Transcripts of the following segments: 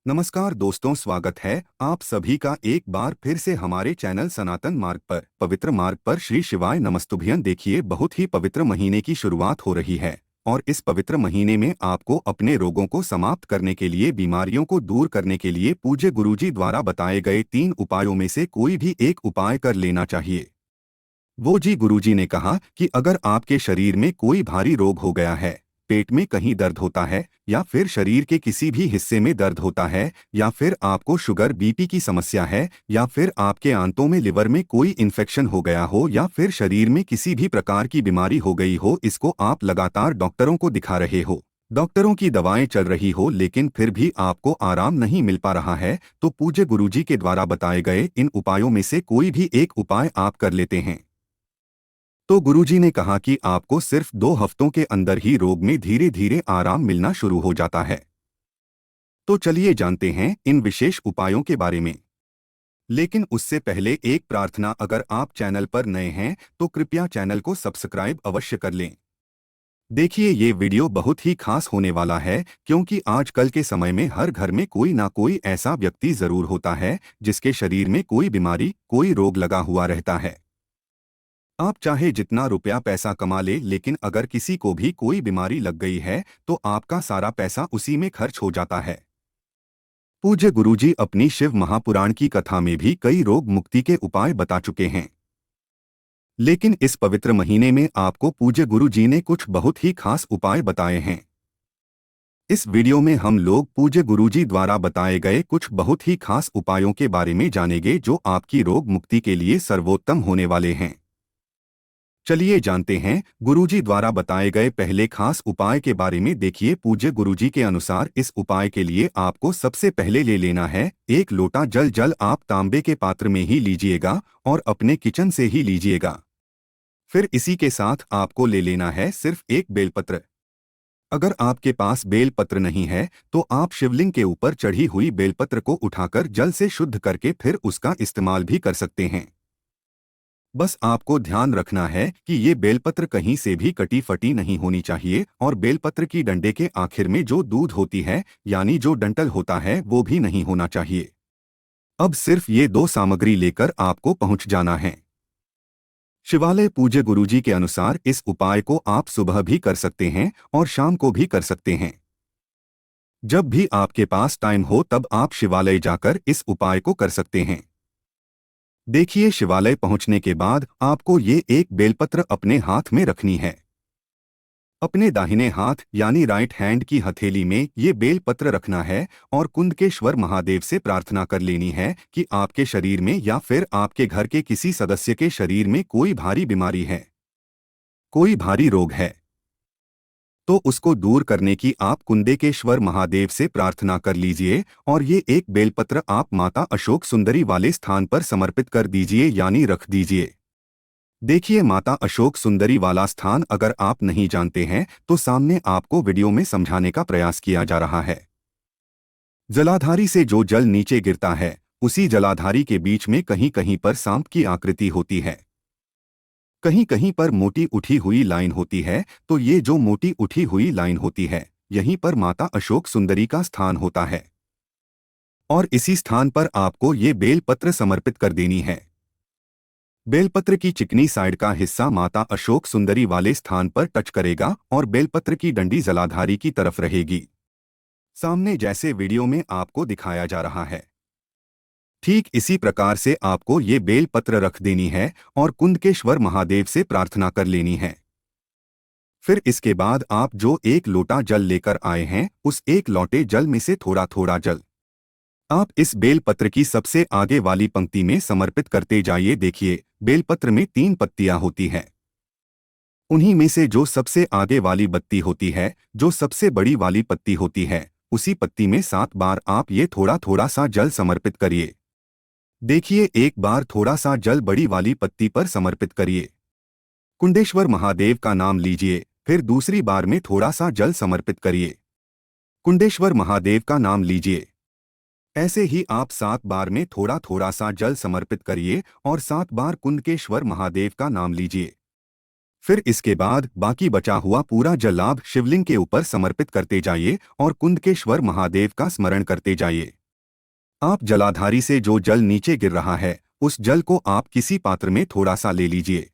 नमस्कार दोस्तों, स्वागत है आप सभी का एक बार फिर से हमारे चैनल सनातन मार्ग पर। पवित्र मार्ग पर श्री शिवाय नमस्तुभ्यं। देखिए, बहुत ही पवित्र महीने की शुरुआत हो रही है और इस पवित्र महीने में आपको अपने रोगों को समाप्त करने के लिए, बीमारियों को दूर करने के लिए पूज्य गुरुजी द्वारा बताए गए 3 उपायों में से कोई भी एक उपाय कर लेना चाहिए। वो जी गुरुजी ने कहा कि अगर आपके शरीर में कोई भारी रोग हो गया है, पेट में कहीं दर्द होता है, या फिर शरीर के किसी भी हिस्से में दर्द होता है, या फिर आपको शुगर बीपी की समस्या है, या फिर आपके आंतों में लिवर में कोई इन्फेक्शन हो गया हो, या फिर शरीर में किसी भी प्रकार की बीमारी हो गई हो, इसको आप लगातार डॉक्टरों को दिखा रहे हो, डॉक्टरों की दवाएं चल रही हो, लेकिन फिर भी आपको आराम नहीं मिल पा रहा है, तो पूज्य गुरुजी के द्वारा बताए गए इन उपायों में से कोई भी एक उपाय आप कर लेते हैं तो गुरुजी ने कहा कि आपको सिर्फ 2 हफ्तों के अंदर ही रोग में धीरे धीरे आराम मिलना शुरू हो जाता है। तो चलिए जानते हैं इन विशेष उपायों के बारे में। लेकिन उससे पहले एक प्रार्थना, अगर आप चैनल पर नए हैं तो कृपया चैनल को सब्सक्राइब अवश्य कर लें। देखिए, ये वीडियो बहुत ही खास होने वाला है, क्योंकि आजकल के समय में हर घर में कोई ना कोई ऐसा व्यक्ति जरूर होता है जिसके शरीर में कोई बीमारी, कोई रोग लगा हुआ रहता है। आप चाहे जितना रुपया पैसा कमा ले, लेकिन अगर किसी को भी कोई बीमारी लग गई है तो आपका सारा पैसा उसी में खर्च हो जाता है। पूज्य गुरुजी अपनी शिव महापुराण की कथा में भी कई रोग मुक्ति के उपाय बता चुके हैं, लेकिन इस पवित्र महीने में आपको पूज्य गुरुजी ने कुछ बहुत ही खास उपाय बताए हैं। इस वीडियो में हम लोग पूज्य गुरुजी द्वारा बताए गए कुछ बहुत ही खास उपायों के बारे में जानेंगे, जो आपकी रोग मुक्ति के लिए सर्वोत्तम होने वाले हैं। चलिए जानते हैं गुरुजी द्वारा बताए गए पहले खास उपाय के बारे में। देखिए, पूज्य गुरुजी के अनुसार इस उपाय के लिए आपको सबसे पहले ले लेना है 1 लोटा जल। जल आप तांबे के पात्र में ही लीजिएगा और अपने किचन से ही लीजिएगा। फिर इसी के साथ आपको ले लेना है सिर्फ एक बेलपत्र। अगर आपके पास बेलपत्र नहीं है तो आप शिवलिंग के ऊपर चढ़ी हुई बेलपत्र को उठाकर जल से शुद्ध करके फिर उसका इस्तेमाल भी कर सकते हैं। बस आपको ध्यान रखना है कि ये बेलपत्र कहीं से भी कटी फटी नहीं होनी चाहिए, और बेलपत्र की डंडे के आखिर में जो दूध होती है, यानी जो डंठल होता है, वो भी नहीं होना चाहिए। अब सिर्फ ये 2 सामग्री लेकर आपको पहुंच जाना है शिवालय। पूज्य गुरुजी के अनुसार इस उपाय को आप सुबह भी कर सकते हैं और शाम को भी कर सकते हैं। जब भी आपके पास टाइम हो तब आप शिवालय जाकर इस उपाय को कर सकते हैं। देखिए, शिवालय पहुंचने के बाद आपको ये एक बेलपत्र अपने हाथ में रखनी है। अपने दाहिने हाथ यानी राइट हैंड की हथेली में ये बेलपत्र रखना है और कुंदकेश्वर महादेव से प्रार्थना कर लेनी है कि आपके शरीर में या फिर आपके घर के किसी सदस्य के शरीर में कोई भारी बीमारी है, कोई भारी रोग है, तो उसको दूर करने की आप कुंदेकेश्वर महादेव से प्रार्थना कर लीजिए। और ये एक बेलपत्र आप माता अशोक सुंदरी वाले स्थान पर समर्पित कर दीजिए, यानी रख दीजिए। देखिए, माता अशोक सुंदरी वाला स्थान अगर आप नहीं जानते हैं तो सामने आपको वीडियो में समझाने का प्रयास किया जा रहा है। जलाधारी से जो जल नीचे गिरता है, उसी जलाधारी के बीच में कहीं कहीं पर सांप की आकृति होती है, कहीं कहीं पर मोटी उठी हुई लाइन होती है। तो ये जो मोटी उठी हुई लाइन होती है, यहीं पर माता अशोक सुंदरी का स्थान होता है, और इसी स्थान पर आपको ये बेलपत्र समर्पित कर देनी है। बेलपत्र की चिकनी साइड का हिस्सा माता अशोक सुंदरी वाले स्थान पर टच करेगा और बेलपत्र की डंडी जलाधारी की तरफ रहेगी, सामने जैसे वीडियो में आपको दिखाया जा रहा है। ठीक इसी प्रकार से आपको ये बेलपत्र रख देनी है और कुंदकेश्वर महादेव से प्रार्थना कर लेनी है। फिर इसके बाद आप जो 1 लोटा जल लेकर आए हैं, उस 1 लोटे जल में से थोड़ा थोड़ा जल आप इस बेलपत्र की सबसे आगे वाली पंक्ति में समर्पित करते जाइए। देखिए, बेलपत्र में 3 पत्तियां होती हैं। उन्हीं में से जो सबसे आगे वाली पत्ती होती है, जो सबसे बड़ी वाली पत्ती होती है, उसी पत्ती में 7 बार आप ये थोड़ा थोड़ा सा जल समर्पित करिए। देखिए, एक बार थोड़ा सा जल बड़ी वाली पत्ती पर समर्पित करिए, कुंडेश्वर महादेव का नाम लीजिए। फिर दूसरी बार में थोड़ा सा जल समर्पित करिए, कुंडेश्वर महादेव का नाम लीजिए। ऐसे ही आप 7 बार में थोड़ा थोड़ा सा जल समर्पित करिए और 7 बार कुंदकेश्वर महादेव का नाम लीजिए। फिर इसके बाद बाकी बचा हुआ पूरा जल आप शिवलिंग के ऊपर समर्पित करते जाइए और कुंदकेश्वर महादेव का स्मरण करते जाइए। आप जलाधारी से जो जल नीचे गिर रहा है उस जल को आप किसी पात्र में थोड़ा सा ले लीजिए।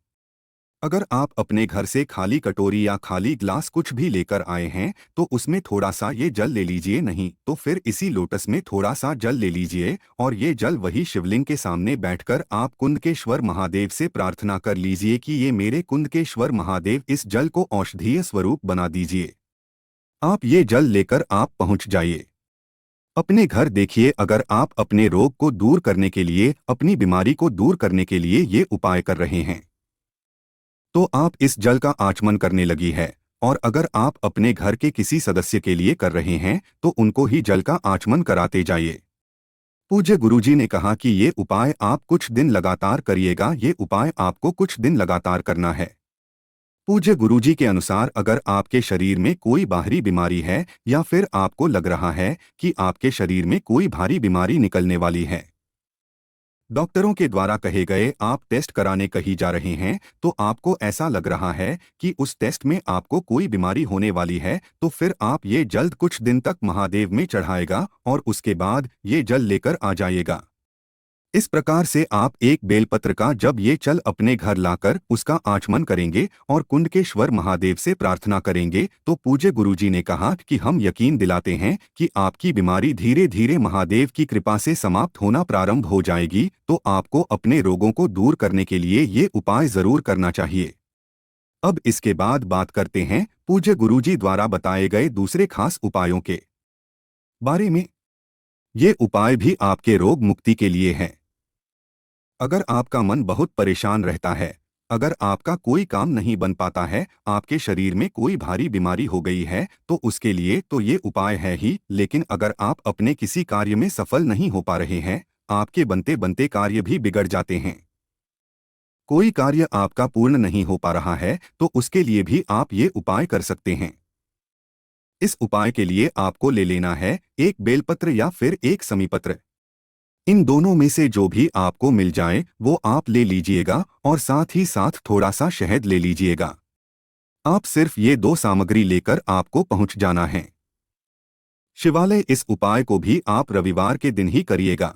अगर आप अपने घर से खाली कटोरी या खाली ग्लास कुछ भी लेकर आए हैं तो उसमें थोड़ा सा ये जल ले लीजिए, नहीं तो फिर इसी लोटस में थोड़ा सा जल ले लीजिए और ये जल वही शिवलिंग के सामने बैठकर आप कुंदकेश्वर महादेव से प्रार्थना कर लीजिए कि ये मेरे कुंदकेश्वर महादेव इस जल को औषधीय स्वरूप बना दीजिए। आप ये जल लेकर आप पहुंच जाइए अपने घर। देखिए, अगर आप अपने रोग को दूर करने के लिए, अपनी बीमारी को दूर करने के लिए ये उपाय कर रहे हैं तो आप इस जल का आचमन करने लगी है, और अगर आप अपने घर के किसी सदस्य के लिए कर रहे हैं तो उनको ही जल का आचमन कराते जाइए। पूज्य गुरुजी ने कहा कि ये उपाय आप कुछ दिन लगातार करिएगा, ये उपाय आपको कुछ दिन लगातार करना है। पूज्य गुरुजी के अनुसार अगर आपके शरीर में कोई बाहरी बीमारी है या फिर आपको लग रहा है कि आपके शरीर में कोई भारी बीमारी निकलने वाली है, डॉक्टरों के द्वारा कहे गए आप टेस्ट कराने कहीं जा रहे हैं तो आपको ऐसा लग रहा है कि उस टेस्ट में आपको कोई बीमारी होने वाली है, तो फिर आप ये जल्द कुछ दिन तक महादेव में चढ़ाएगा और उसके बाद ये जल लेकर आ जाइएगा। इस प्रकार से आप एक बेलपत्र का जब ये चल अपने घर लाकर उसका आचमन करेंगे और कुंडकेश्वर महादेव से प्रार्थना करेंगे तो पूज्य गुरुजी ने कहा कि हम यकीन दिलाते हैं कि आपकी बीमारी धीरे धीरे महादेव की कृपा से समाप्त होना प्रारंभ हो जाएगी। तो आपको अपने रोगों को दूर करने के लिए ये उपाय जरूर करना चाहिए। अब इसके बाद बात करते हैं पूज्य गुरुजी द्वारा बताए गए दूसरे खास उपायों के बारे में। ये उपाय भी आपके रोग मुक्ति के लिए हैं। अगर आपका मन बहुत परेशान रहता है, अगर आपका कोई काम नहीं बन पाता है, आपके शरीर में कोई भारी बीमारी हो गई है तो उसके लिए तो ये उपाय है ही, लेकिन अगर आप अपने किसी कार्य में सफल नहीं हो पा रहे हैं, आपके बनते बनते कार्य भी बिगड़ जाते हैं, कोई कार्य आपका पूर्ण नहीं हो पा रहा है तो उसके लिए भी आप ये उपाय कर सकते हैं। इस उपाय के लिए आपको ले लेना है एक बेलपत्र या फिर एक समीपत्र। इन दोनों में से जो भी आपको मिल जाए वो आप ले लीजिएगा और साथ ही साथ थोड़ा सा शहद ले लीजिएगा। आप सिर्फ ये दो सामग्री लेकर आपको पहुंच जाना है शिवालय। इस उपाय को भी आप रविवार के दिन ही करिएगा।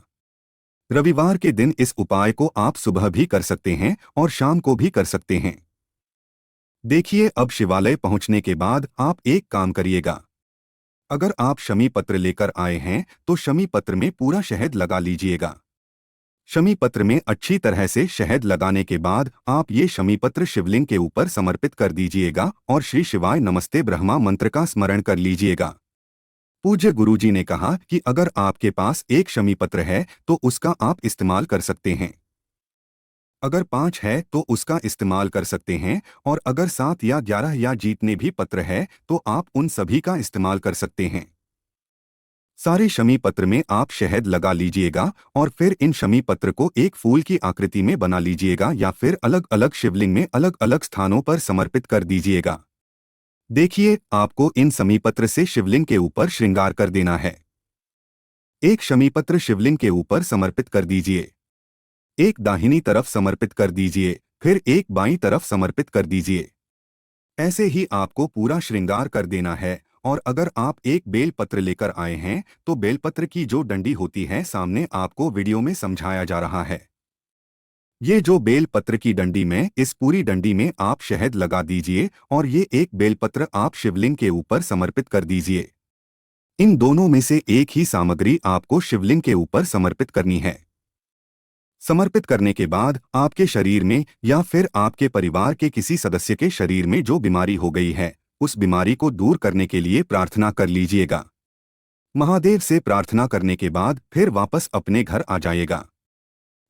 रविवार के दिन इस उपाय को आप सुबह भी कर सकते हैं और शाम को भी कर सकते हैं। देखिए, अब शिवालय पहुंचने के बाद आप एक काम करिएगा। अगर आप शमी पत्र लेकर आए हैं तो शमी पत्र में पूरा शहद लगा लीजिएगा। शमी पत्र में अच्छी तरह से शहद लगाने के बाद आप ये शमी पत्र शिवलिंग के ऊपर समर्पित कर दीजिएगा और श्री शिवाय नमस्ते ब्रह्मा मंत्र का स्मरण कर लीजिएगा। पूज्य गुरुजी ने कहा कि अगर आपके पास एक शमी पत्र है तो उसका आप इस्तेमाल कर सकते हैं, अगर 5 है तो उसका इस्तेमाल कर सकते हैं, और अगर 7 या 11 या जितने भी पत्र है तो आप उन सभी का इस्तेमाल कर सकते हैं। सारे शमी पत्र में आप शहद लगा लीजिएगा और फिर इन शमी पत्र को एक फूल की आकृति में बना लीजिएगा या फिर अलग अलग शिवलिंग में अलग अलग स्थानों पर समर्पित कर दीजिएगा। देखिए, आपको इन शमी पत्र से शिवलिंग के ऊपर श्रृंगार कर देना है। एक शमी पत्र शिवलिंग के ऊपर समर्पित कर दीजिए, एक दाहिनी तरफ समर्पित कर दीजिए, फिर एक बाईं तरफ समर्पित कर दीजिए। ऐसे ही आपको पूरा श्रृंगार कर देना है। और अगर आप एक बेल पत्र लेकर आए हैं तो बेलपत्र की जो डंडी होती है सामने आपको वीडियो में समझाया जा रहा है। ये जो बेल पत्र की डंडी में, इस पूरी डंडी में आप शहद लगा दीजिए और ये एक बेलपत्र आप शिवलिंग के ऊपर समर्पित कर दीजिए। इन दोनों में से एक ही सामग्री आपको शिवलिंग के ऊपर समर्पित करनी है। समर्पित करने के बाद आपके शरीर में या फिर आपके परिवार के किसी सदस्य के शरीर में जो बीमारी हो गई है उस बीमारी को दूर करने के लिए प्रार्थना कर लीजिएगा। महादेव से प्रार्थना करने के बाद फिर वापस अपने घर आ जाइएगा।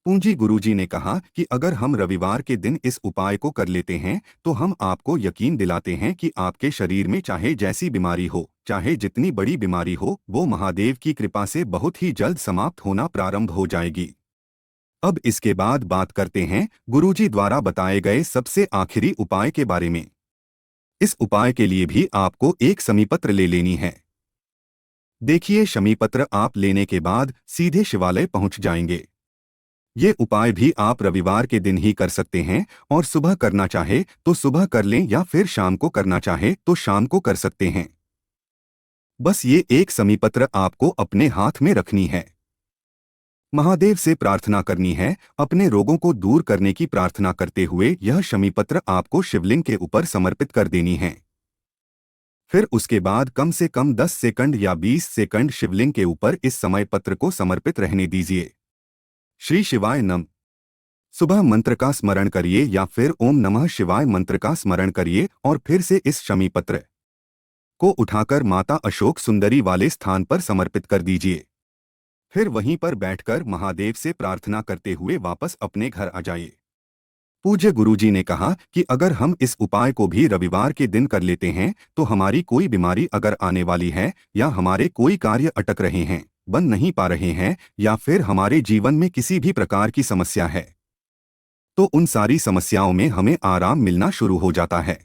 पूंजी गुरुजी ने कहा कि अगर हम रविवार के दिन इस उपाय को कर लेते हैं तो हम आपको यकीन दिलाते हैं कि आपके शरीर में चाहे जैसी बीमारी हो, चाहे जितनी बड़ी बीमारी हो, वो महादेव की कृपा से बहुत ही जल्द समाप्त होना प्रारंभ हो जाएगी। अब इसके बाद बात करते हैं गुरुजी द्वारा बताए गए सबसे आखिरी उपाय के बारे में। इस उपाय के लिए भी आपको एक शमीपत्र ले लेनी है। देखिए, शमीपत्र आप लेने के बाद सीधे शिवालय पहुंच जाएंगे। ये उपाय भी आप रविवार के दिन ही कर सकते हैं और सुबह करना चाहे तो सुबह कर लें या फिर शाम को करना चाहे तो शाम को कर सकते हैं। बस ये एक समीपत्र आपको अपने हाथ में रखनी है। महादेव से प्रार्थना करनी है, अपने रोगों को दूर करने की प्रार्थना करते हुए यह शमीपत्र आपको शिवलिंग के ऊपर समर्पित कर देनी है। फिर उसके बाद कम से कम 10 सेकंड या 20 सेकंड शिवलिंग के ऊपर इस समय पत्र को समर्पित रहने दीजिए। श्री शिवाय नमः। सुबह मंत्र का स्मरण करिए या फिर ओम नमः शिवाय मंत्र का स्मरण करिए और फिर से इस शमी पत्र को उठाकर माता अशोक सुंदरी वाले स्थान पर समर्पित कर दीजिए। फिर वहीं पर बैठकर महादेव से प्रार्थना करते हुए वापस अपने घर आ जाइए। पूज्य गुरुजी ने कहा कि अगर हम इस उपाय को भी रविवार के दिन कर लेते हैं तो हमारी कोई बीमारी अगर आने वाली है या हमारे कोई कार्य अटक रहे हैं, बन नहीं पा रहे हैं या फिर हमारे जीवन में किसी भी प्रकार की समस्या है तो उन सारी समस्याओं में हमें आराम मिलना शुरू हो जाता है।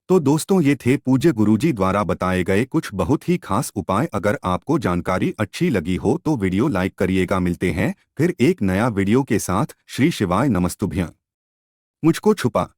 तो दोस्तों, ये थे पूज्य गुरुजी द्वारा बताए गए कुछ बहुत ही खास उपाय। अगर आपको जानकारी अच्छी लगी हो तो वीडियो लाइक करिएगा। मिलते हैं फिर एक नया वीडियो के साथ। श्री शिवाय नमस्तुभ्यं। मुझको छुपा